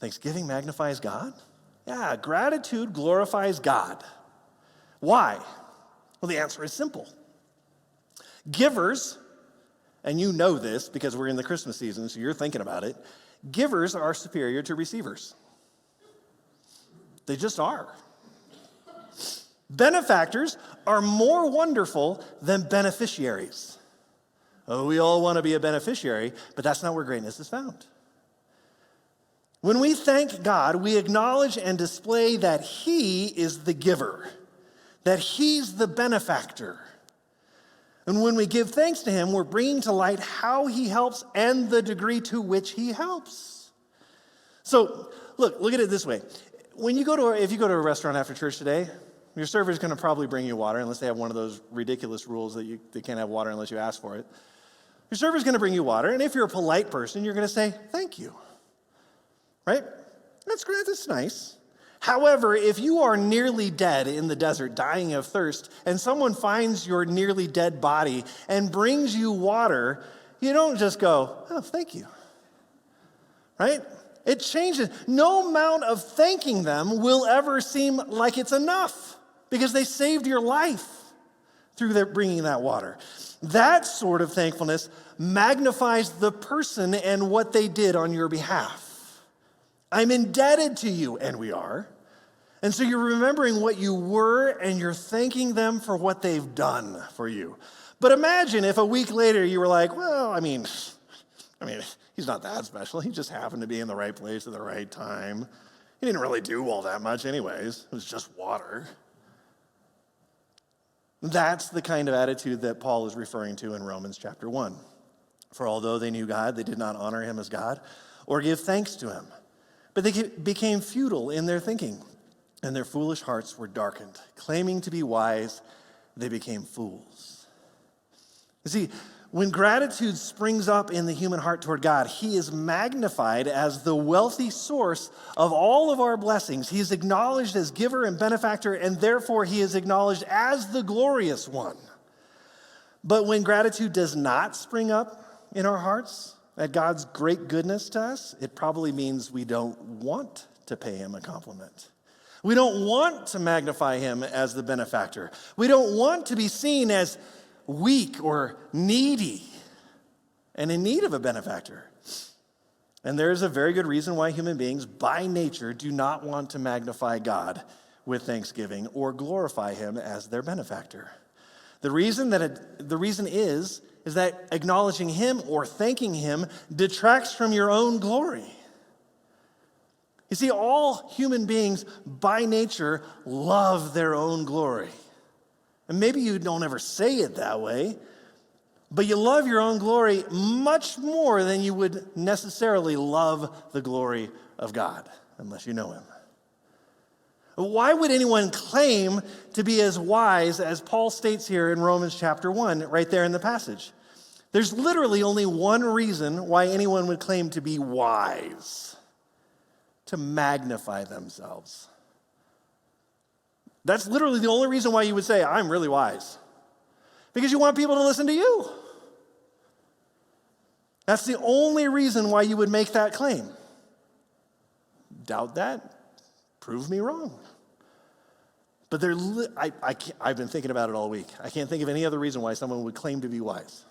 Thanksgiving magnifies God? Yeah, gratitude glorifies God. Why? Well, the answer is simple. Givers, and you know this because we're in the Christmas season, so you're thinking about it, givers are superior to receivers. They just are. Benefactors are more wonderful than beneficiaries. Oh, we all want to be a beneficiary, but that's not where greatness is found. When we thank God, we acknowledge and display that He is the giver, that He's the benefactor. And when we give thanks to Him, we're bringing to light how He helps and the degree to which He helps. So, look at it this way. If you go to a restaurant after church today, your server's going to probably bring you water, unless they have one of those ridiculous rules that they can't have water unless you ask for it. Your server's going to bring you water, and if you're a polite person, you're going to say, thank you. Right? That's great, that's nice. However, if you are nearly dead in the desert, dying of thirst, and someone finds your nearly dead body and brings you water, you don't just go, oh, thank you. Right? It changes. No amount of thanking them will ever seem like it's enough because they saved your life through their bringing that water. That sort of thankfulness magnifies the person and what they did on your behalf. I'm indebted to you, and we are. And so you're remembering what you were, and you're thanking them for what they've done for you. But imagine if a week later you were like, well, I mean, he's not that special. He just happened to be in the right place at the right time. He didn't really do all that much anyways. It was just water. That's the kind of attitude that Paul is referring to in Romans chapter 1. For although they knew God, they did not honor Him as God or give thanks to Him. But they became futile in their thinking, and their foolish hearts were darkened. Claiming to be wise, they became fools. You see, when gratitude springs up in the human heart toward God, He is magnified as the wealthy source of all of our blessings. He is acknowledged as giver and benefactor, and therefore He is acknowledged as the glorious one. But when gratitude does not spring up in our hearts at God's great goodness to us, it probably means we don't want to pay Him a compliment. We don't want to magnify Him as the benefactor. We don't want to be seen as weak or needy and in need of a benefactor. And there is a very good reason why human beings by nature do not want to magnify God with thanksgiving or glorify Him as their benefactor. The reason is that acknowledging Him or thanking Him detracts from your own glory. You see, all human beings by nature love their own glory. And maybe you don't ever say it that way, but you love your own glory much more than you would necessarily love the glory of God, unless you know Him. Why would anyone claim to be as wise as Paul states here in Romans chapter 1, right there in the passage? There's literally only one reason why anyone would claim to be wise: to magnify themselves. That's literally the only reason why you would say, I'm really wise. Because you want people to listen to you. That's the only reason why you would make that claim. Doubt that? Prove me wrong. But I've been thinking about it all week. I can't think of any other reason why someone would claim to be wise.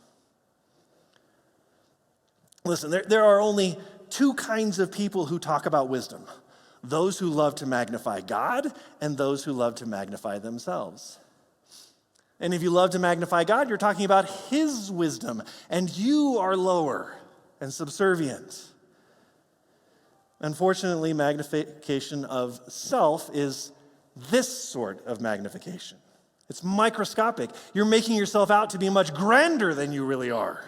Listen, there are only two kinds of people who talk about wisdom: those who love to magnify God and those who love to magnify themselves. And if you love to magnify God, you're talking about His wisdom, and you are lower and subservient. Unfortunately, magnification of self is this sort of magnification. It's microscopic. You're making yourself out to be much grander than you really are.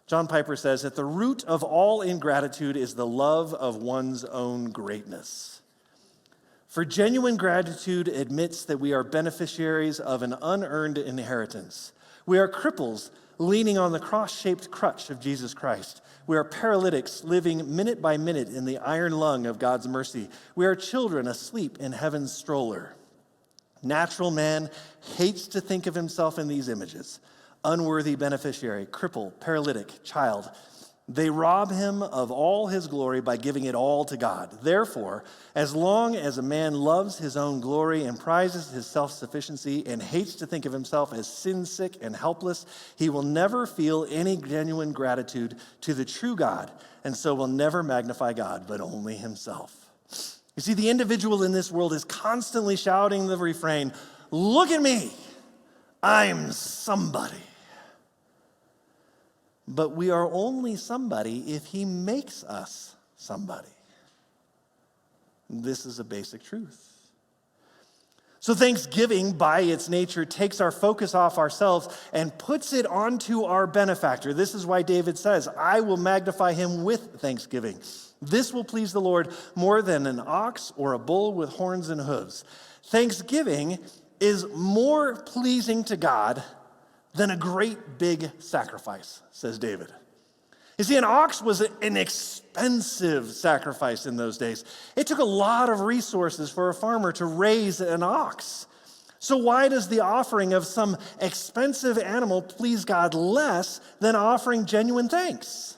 John Piper says that the root of all ingratitude is the love of one's own greatness. For genuine gratitude admits that we are beneficiaries of an unearned inheritance. We are cripples leaning on the cross-shaped crutch of Jesus Christ. We are paralytics living minute by minute in the iron lung of God's mercy. We are children asleep in heaven's stroller. Natural man hates to think of himself in these images: unworthy beneficiary, cripple, paralytic, child. They rob him of all his glory by giving it all to God. Therefore, as long as a man loves his own glory and prizes his self-sufficiency and hates to think of himself as sin-sick and helpless, he will never feel any genuine gratitude to the true God, and so will never magnify God, but only himself. You see, the individual in this world is constantly shouting the refrain, "Look at me, I'm somebody." But we are only somebody if he makes us somebody. This is a basic truth. So thanksgiving, by its nature, takes our focus off ourselves and puts it onto our benefactor. This is why David says, "I will magnify him with thanksgiving. This will please the Lord more than an ox or a bull with horns and hooves." Thanksgiving is more pleasing to God than a great big sacrifice, says David. You see, an ox was an expensive sacrifice in those days. It took a lot of resources for a farmer to raise an ox. So why does the offering of some expensive animal please God less than offering genuine thanks?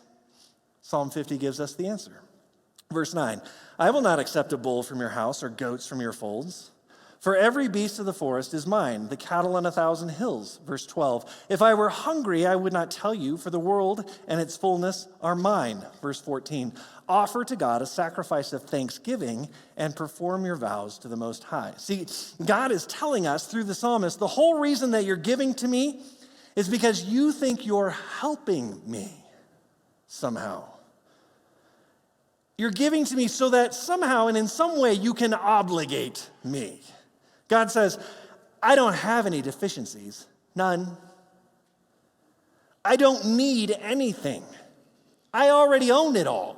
Psalm 50 gives us the answer. Verse 9, "I will not accept a bull from your house or goats from your folds. For every beast of the forest is mine, the cattle on 1,000 hills." Verse 12, "If I were hungry, I would not tell you, for the world and its fullness are mine." Verse 14, "Offer to God a sacrifice of thanksgiving and perform your vows to the Most High." See, God is telling us through the psalmist, the whole reason that you're giving to me is because you think you're helping me somehow. You're giving to me so that somehow and in some way you can obligate me. God says, "I don't have any deficiencies, none. I don't need anything. I already own it all."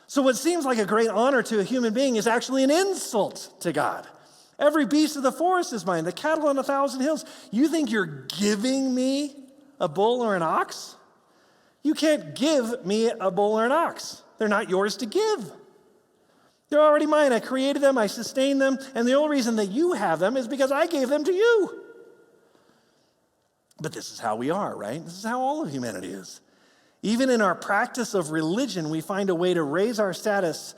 So what seems like a great honor to a human being is actually an insult to God. Every beast of the forest is mine, the cattle on 1,000 hills. You think you're giving me a bull or an ox? You can't give me a bull or an ox. They're not yours to give. They're already mine. I created them, I sustain them, and the only reason that you have them is because I gave them to you. But this is how we are, right? This is how all of humanity is. Even in our practice of religion, we find a way to raise our status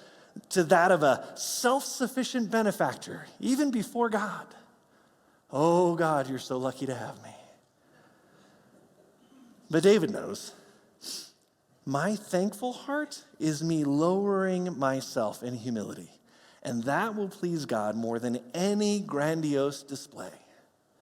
to that of a self-sufficient benefactor, even before God. "Oh, God, you're so lucky to have me." But David knows, my thankful heart is me lowering myself in humility, and that will please God more than any grandiose display.